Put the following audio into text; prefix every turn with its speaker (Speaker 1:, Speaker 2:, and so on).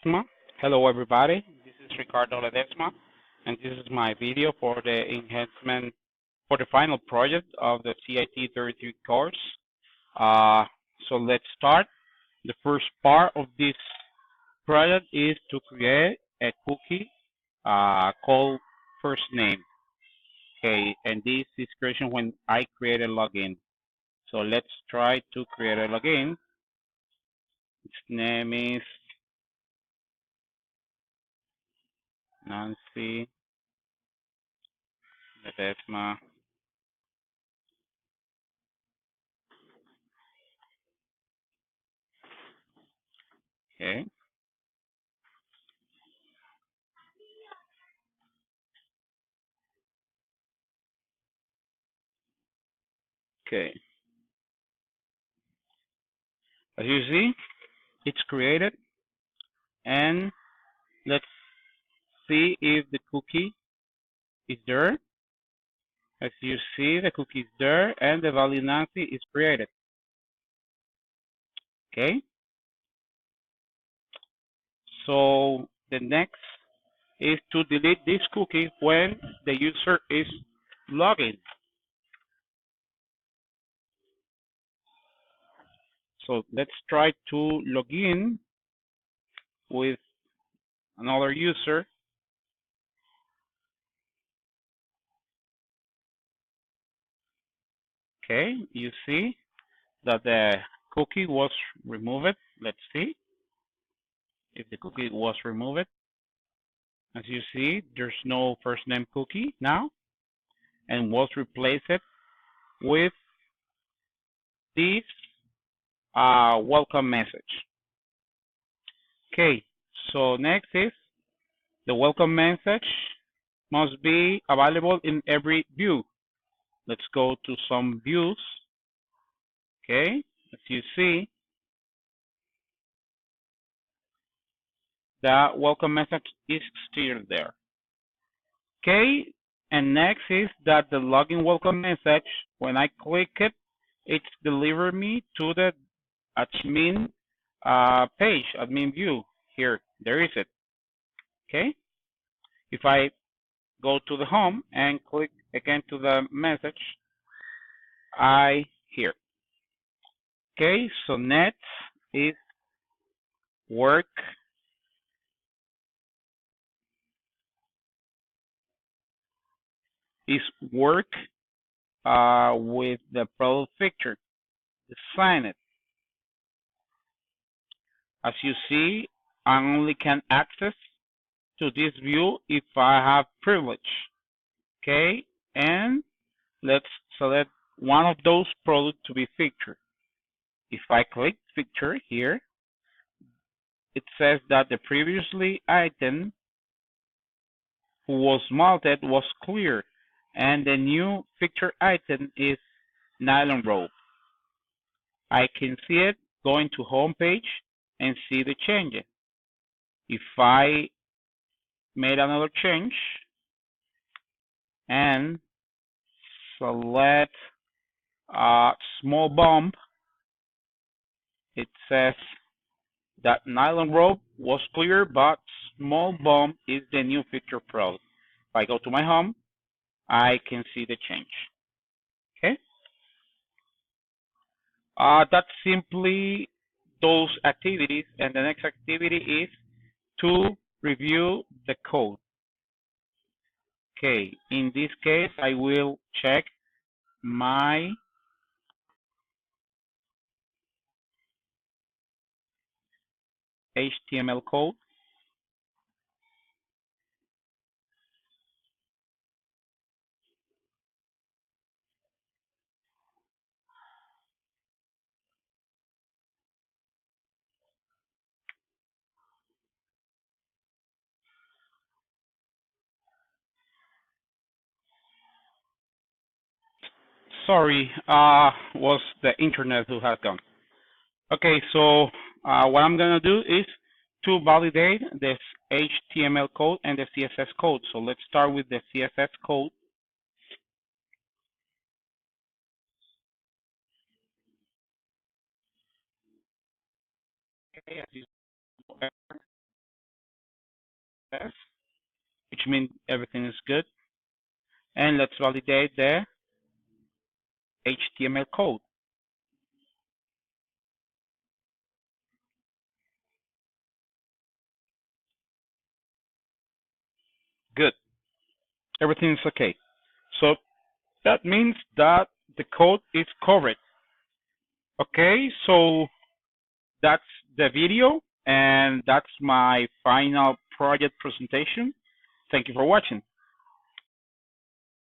Speaker 1: Ledesma. Hello, everybody. This is Ricardo Ledesma, and this is my video for the enhancement for the final project of the CIT 33 course. So let's start. The first part of this project is to create a cookie called first name. Okay, and this is creation when I create a login. So let's try to create a login. Its name is Nancy Ledesma. Okay. Okay. As you see, it's created, and let's see if the cookie is there. As you see, the cookie is there, and the value Nancy is created. Okay. So the next is to delete this cookie when the user is logging. So let's try to log in with another user. Okay, you see that the cookie was removed. Let's see if the cookie was removed. As you see, there's no first name cookie now, and was replaced with this welcome message. Okay, so next is the welcome message must be available in every view. Let's go to some views. Okay, as you see, the welcome message is still there. Okay, and next is that the login welcome message, when I click it, it's delivered me to the admin page, admin view. Here, there is it. Okay, if I go to the home and click again to the message, I here. Okay, so next is work work with the product picture. Design it. As you see, I only can access to this view if I have privilege. Okay, and let's select one of those products to be featured. If I click feature here, it says that the previously item who was mounted was clear, and the new feature item is nylon rope. I can see it going to home page and see the changes. If I made another change and select a small bump, it says that nylon rope was clear, but small bump is the new feature product. If I go to my home, I can see the change. Okay. That's simply those activities, and the next activity is to review the code. Okay, in this case, I will check my HTML code. Sorry, was the internet who has gone. Okay, so what I'm gonna do is to validate this HTML code and the CSS code. So let's start with the CSS code. Okay, success, which means everything is good. And let's validate the HTML code. Good. Everything is okay. So that means that the code is correct. Okay, so that's the video, and that's my final project presentation. Thank you for watching.